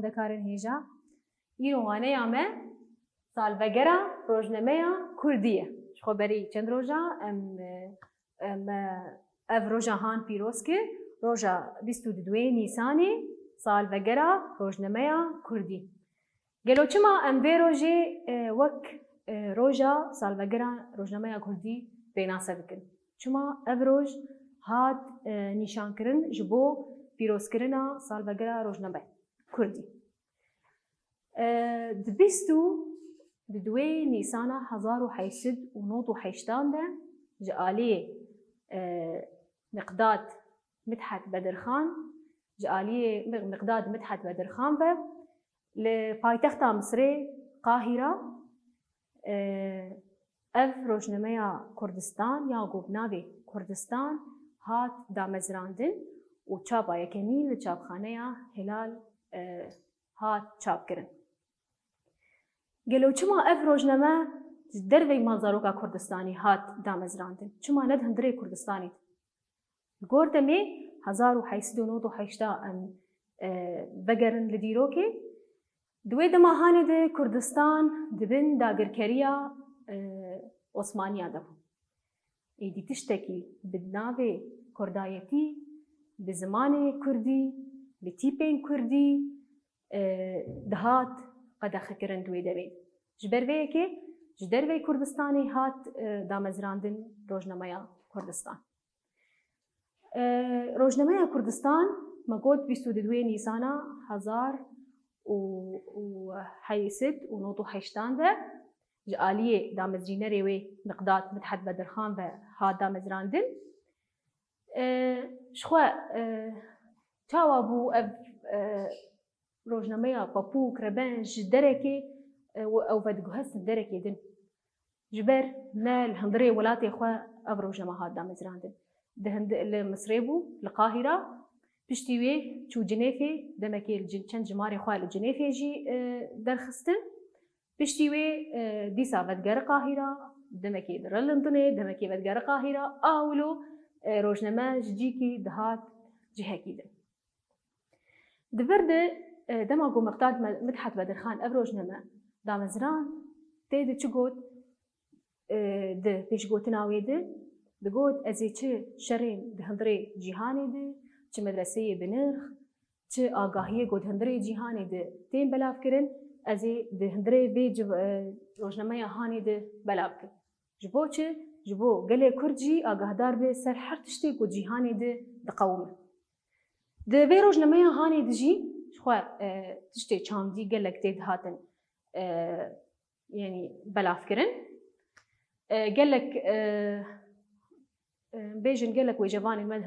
خوندکارن هیجا ایروانه ما سالوگرا روزنامه کردیه خو بری چند روزا ام اف روزا هان پیروز که روزا 22 نیسانی سالوگرا روزنامه کردی گلو چما ام به روزی وک روزا سالوگرا روزنامه کردی بیناسه بکن چما اف روز هاد نشان کرن جبو پیروز کرنا سالوگرا روزنامه کردی دوی نیسان 1889 ده جالی مقداد مدحت بدرخان جالی مقداد مدحت بدرخان و لپایتخت مصر قاهره اف روزنامه کردستان یا گوبناوی کردستان هات دامزراندن و چاپا یکنی و چاپخانه هلال هات چاپ کرن. گلو چما اف روزنامه دروی مازاروکا کردستانی هات دامزراندن چما ند هندره کردستانی گوردمی 1898 ام بگرن لدیروکی دوی دماهانی ده کردستان دبن داگرکریا عثمانیا دبو ایدی تشتکی بدناوی کردایتی بزمان کردی بتیپین کردی دهات قد خکرن دوی دوی جبر وی که جدر وی کردستانی هات دامزراندن روزنامه کردستان روزنامه کردستان مگود 22 نیسانا 1898 ده جالیه دامزرینه وی مقداد مدحت بدرخان و هات دامزراندن شخوا تاوا بو روزنامه پاپو کربنج درکی او بدگوهست درکی دن جبر نال هندري ولاتي خوا افروج ما هاد دامزراندن دهند المصري بو القاهره بشتيوي چو جنيفي دمكي الجن جماري خوا الجنيفي جي درخستن بشتيوي ديسا بدگار قاهره دمكي در لندن دمكي بدگار قاهره اولو روزنامه جيكي دهات جهكي دن دبرد دماغو مقداد مدحت بدرخان اف روزنامه دامزران تيد چگوت ده پیشگوتناوی ده دگوت ازی چه شرین ده هندره جهانی ده چه مدرسه بنرخ چه آگاهی گود هندره جهانی ده تیم بلاف کرن ازی ده هندره بی روزنامه هانی ده بلاف کرن جبو چه جبو گله کرجی آگاهدار به سر هر تشتی گود جهانی ده دقومه ده بی روزنامه هانی ده جی شخوا تشتی چاندی گلک تید هاتن يعني بلاف کرن قالك بيجن قالك وجباني المد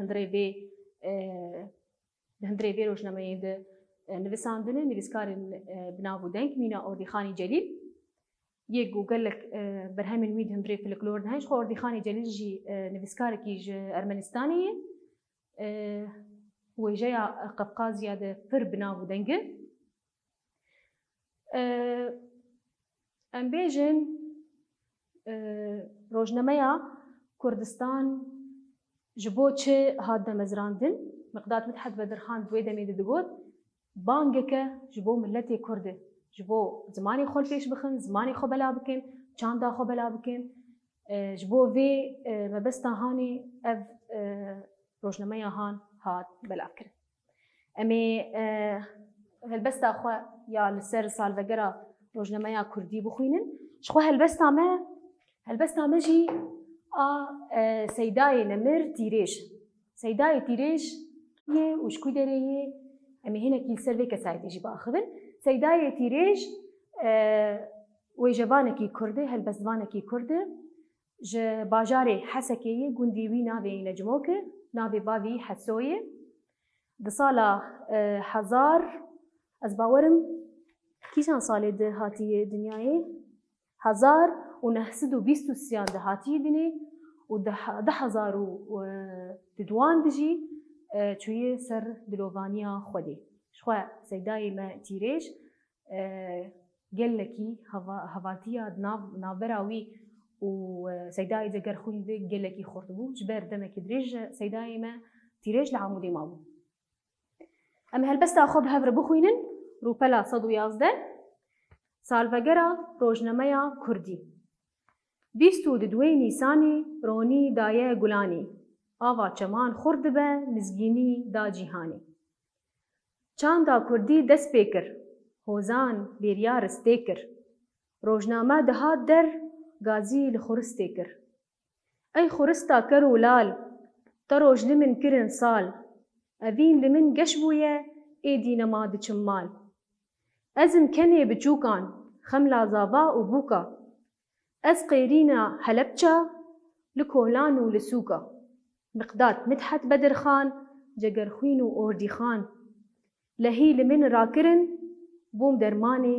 هندري بي روزنامه ده نویساندن نویسکار بناو دنگ مینا اردی خانی جلیل یکو قالك برهمن وید هندري فلکلور دهنش خو اردی خانی جلیل جی نویسکار کی ارمنستانی وجایا قفقازیا ده فر بناو دنگ ام بيجن روزنامه کردستان جبو چه هاد دامزراندن مقداد مدحت بدرخان دوی دمی دگوت بانگکه جبو ملت کرده جبو زمانی خول پیش بخن زمانی خو بلا بکن چاندا خو بلا بکن جبو وی مبستا هانی اف روزنامه هان هاد بلا بکن امی هلبستا خو یا لسر سالوگرا روزنامه کردی بخوینن شخو هلبستا ما جي سيداي نمر تيريش سيداي تيريش هي وشكو داري امي هنا كي سيرفي كسايتي جي باخذن سيداي تيريش ويجبانكي كرده هلبسبانكي كرده ج باجاري حسكيه غنديوي نافي نجموك نافي بابي حسويه دصاله حزار از باورم كيشان صالي ده هاتي دنياي 1923 دهاتی دنی و 10,000 دجی چوی سر دلوانیا خودی شخوا سیدای ما تیریش گلکی هواتیا نابراوی و سیدای دگر خونده گلکی خورده جبر دمکی دریج سیدای ما تیریش لعمودی ما بو اما هلبستا خوب هفر بخوینن روپلا 111 سالڤەگەرا ڕۆژنەمەیا کوردی 22 نیسانی ڕۆنی دایە گولانی ئاوا چەمان خوڕ دبە مزگینی دا جیهانی چاندا کوردی دەست پێ کرد هۆزان بێریا ڕستێ کرد ڕۆژنامە دەهات دەر گازی لە خورستێ کرد ئەی خورستا کەر و لال تە ڕۆژ لە من کرن ساڵ ئەڤین لە من گەش بوویە ئێدی نەما دچم مال ئەزم کەنێ بچووکان خەم لازاڤا و بووکە ئەز قێرینە هەلەبچە لە کۆلان و لە سووکە مقداد مدحەت بەدرخان جەگەرخوین و ئۆردیخان لە هی لە من ڕاکردن بووم دەرمانێ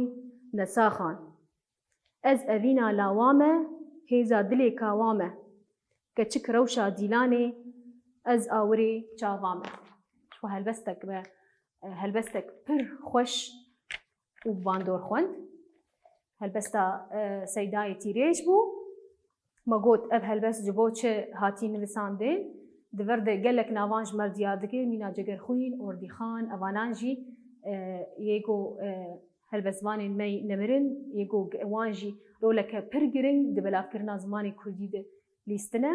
نەساخان ئەز ئەڤینا لاوامە هێزا دلێ کاوامە کە چک ڕەوشا دیلانێ ئەز ئاورێ چاوامە هەلبەستێک پڕ خۆش و باندۆر خوێند هەلبەستا سەیدای تیرێژ بوو مەگوت ئەڤ هەلبەست ji بۆ çi hatî nivisandê di vir de gelek navan ji me diyar dike mîna cegerxwîn ordîxan evanan jî yê got helbestvanên me nemirin yê got wan jî roleke pir giring di belavkirina zimanê kurdî de lîstine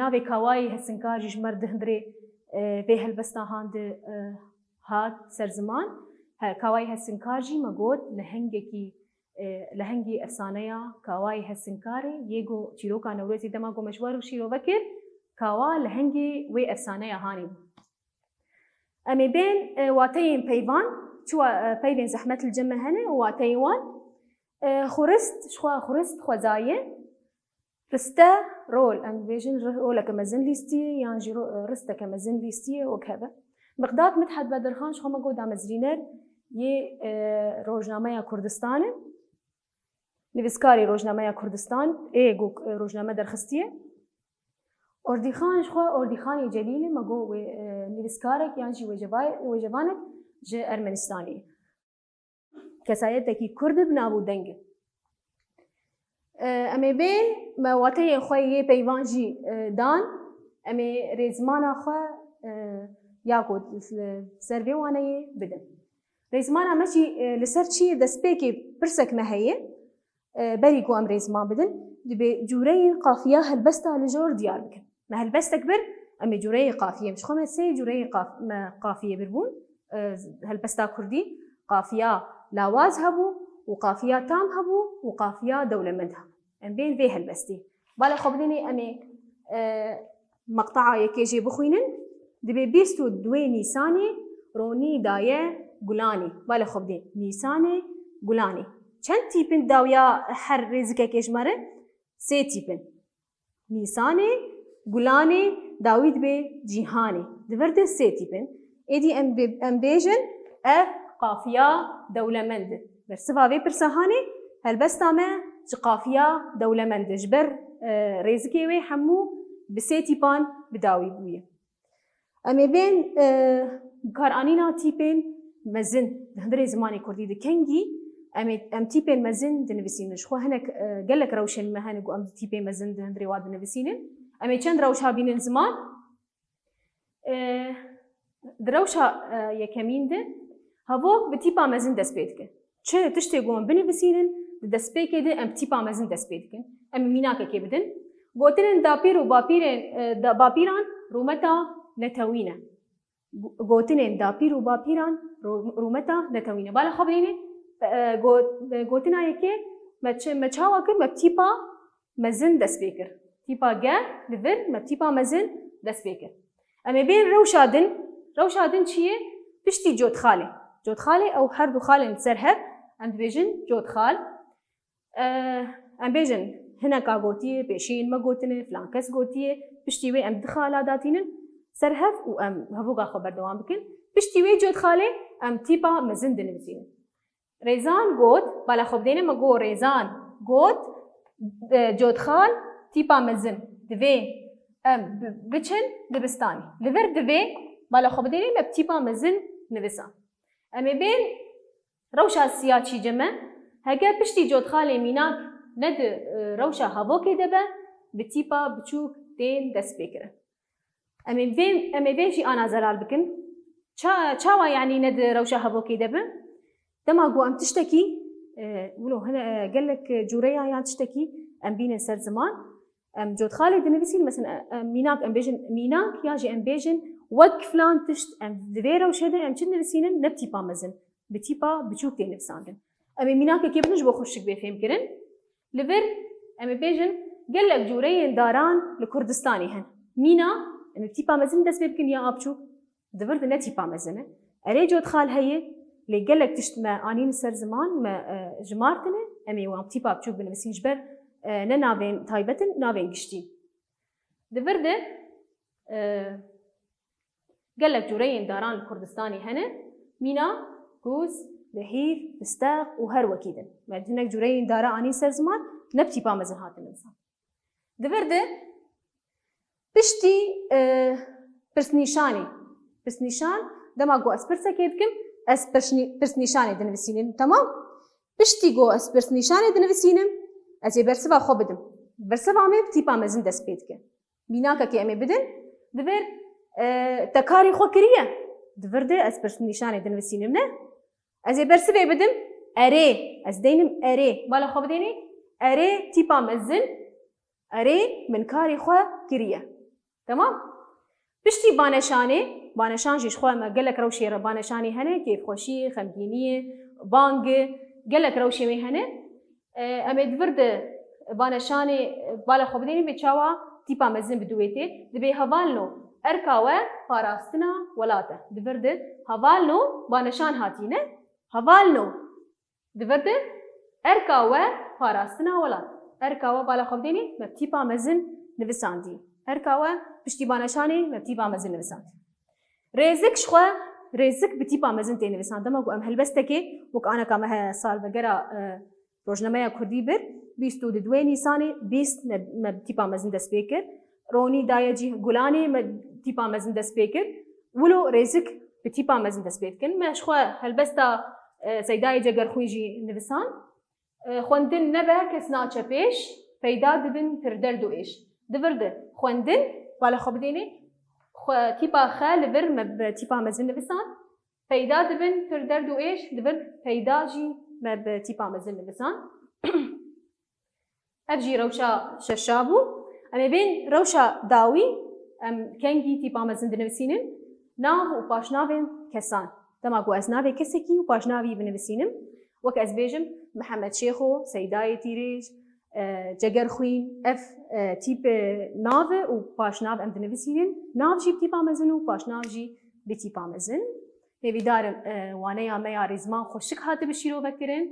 navê kawayê hesinkar jî ji me di hindirê vê helbesta handi hat ser ziman kawayê hesinkar jî me got li hengê efsaneya kawayê hesinkarê yê got çîroka Newrozê dema got meşwar û şîrove kir kawa li hengê wê efsaneya hanê em ê bên wateyên peyvan çiwa peyvên zehmetil ceme hene û wateyê wan xurist ji xwe xurist xwezaye riste rol em dibêjin roleke mezin lîstiye yan jî risteke mezin lîstiye wek hebe Miqdad Midhet Bedirxan ji xwe me got damezrîner yê Rojnameya Kurdistan e nivîskarê Rojnameya Kurdistan ê got rojname derxistiye Ordîxan ji xwe Ordîxanê Celîl e me got wê nivîskarek yan jî wêjevanek ji Ermenistanê kesayetekî Kurd bi nav û deng e em ê bên me wateyên xwe yê peyvan jî dan em ê rêzmana xwe ya got ser vê waneyê bidin rêzmana me jî li ser çi destpêkê pirsek me heye berî ku em rêzman bidin dibê cûreyên qafiya helbesta li jor diyar bikin me helbestek bir em ê cûreyê qafiyê ji xwe me sê cûreyê qafiyê birbûn helbesta Kurdî qafiya lawaz hebû û qafiya tam hebû û qafiya dewlemend hebû em bên vê helbestî bala xwe bidînê em ê meqteca yekê jê bixwînin dibê 22 Nîsanê ronî daye gulanê bala xwe bidîn Nîsanê gulanê çend tîpin dawiya her rêzikekê ji me re sê tîpin Nîsanê gulanê dawî dibe cîhanê di vir de sê tîpin êdî em bêjin ev qafiya dewlemend e bersiva vê pirsahanê helbesta me ji qafiya dewlemend e ji ber rêzikê wê hemû bi sê tîpan bi dawî bûye em ê bên karanîna tîpên mezin di hindirê zimanê Kurdî di kengî em tîpên mezin dinivîsînin ji xwe hinek gelek rewşên me hene got em tîpên mezin di hindirê wa dinivîsînin em ê çend rewşa bînin ziman di rewşa yekemîn de hevok bi tîpa mezin dest pê dikin çi tiştê got em binivîsînin di destpêkê de em tîpa mezin dest pê dikin em mînakekê bidin gotinên dapîr û bapîran rûmeta netewîn e gotinên dapîr û bapîran rûmeta netewîn e bala xwe bidînê gotina yekê me çawa kir me tîpa mezin dest pê kir tîpa geh li vir me tîpa mezin dest pê kir em ê bên rewşa din çi ye piştî cotxalê ew her du xalên ser hev em dibêjin cotxal em bêjin hineka gotiye pêşiyên me gotine filan kes gotiye piştî wê em di xala datînin ser hev û em hevoka xwe berdewam bikin piştî wê cotxalê em tîpa mezin dinivîsînin rêzan got bala xwe bidêne me got rêzan got cotxal tîpa mezin divê em biçin dibistanê li vir divê bala xwe bidêne me tîpa mezin nivisan em ê bên rewşa siya çîce me heger piştî cotxalê mînak ne di rewşa hevokê de be bi tîpa biçûk tên dest pê kirin em ê vê jî ana zelal bikin چاوا يعني ند روشا هبوكي دبن دما جو ام تشتكي ولو هنا قال لك جوريا يعني تشتكي ام بين سر زمان ام جود خالد نفسي مثلا ميناك ام بيجن ميناك ياجي ام بيجن وك فلان تشت ام دفيرا وشهده ام كن نفسين نبتي بامزن بتيبا بتشوف تي نفساندن ام ميناك كيف نجبو خشك بفهم كرن لفر ام بيجن قال لك جوريا داران لكردستاني هن مينا ام بتيبا مزن دس بيمكن يا ابشو دفرد نتي بامزنه اري جود خال هي اللي قال لك تشت ما اني سر زمان ما جمارتنا امي وام تيبا بتشوف بنفسي جبر ننابين تايبتن نابين قشتي دفرده قال لك جورين داران الكردستاني هنا مينا كوز بهير بستاق وهر وكيدن ما هناك جورين دارا اني سر زمان نبتي بامزن هات الانسان دفرده بشتي برسنيشان دما جو اسبرسا كيدكم اس برسنيشاني دنفسينن تمام بشتي جو اس برسنيشاني دنفسينن ازي برسبا خو بدم برسبا مي تيبا مزن دس بيتك بيناكا كي امي بدن دبر تكاري خو كريه دفرده اس برسنيشاني دنفسينن ازي برسبا بدم اري از دينم اري بالا خو بديني اري تيبا مزن اري من كاري خو كريه تمام بشتي بانشان جيش خواه ما قلك روشي بانشاني هنه كيف خوشي خمدينية بانج قلك روشي مي هنه امد ورد بانشاني بالا خوبديني بيتشاوا تيبا مزن بدويته دبي هوالنو اركاوه باراستنا ولاته دورد هوالنو بانشان هاتينه هوالنو دورد اركاوه باراستنا ولاته اركاوه بالا خوبديني مبتيبا مزن نفساندي اركاوه بشتي بانشاني مبتيبا مزن نفساندي رزق شخوا رزق بتيبا مزن تي نفساندي ما ام هلبستكي وك انا كما سالفگرا روجنامه كردî بر 22 نیسانی 20 مبتیپا مزن دست بکر رونی دایجی گلانی مبتیپا مزن دست بکر ولو رزق بتیپا مزن دست بکن مش خو هلبستا سیدای جگر خویجی نویسان خوندن نبه کس ناچه پیش پیدا دبن پر درد و ایش دورده خوندن بالا خو بدینی خو تیپا خال بر مبتیپا مزن نویسان پیدا دبن پر درد و ایش دبر پیدا جی مبتیپا مزن نویسان ابجي روشا ششابو اما بين روشا داوي ام كنجي تيبا مزن دنوسينن ناو و باشناوين كسان تما قو ازناوي كسكي و باشناوي بنوسينم وك ازبيجم محمد شيخو سيداي تيريج جگر خوين اف تيب ناو و باشناو ام دنوسينن ناو جي بتيبا مزن و باشناو جي بتيبا مزن نويدارم وانيا ميا زمان خوشك هات بشيرو بكرن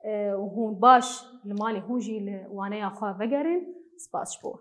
وهون باش المالي هونجي لوانيا خوا وگرن سپاس شبو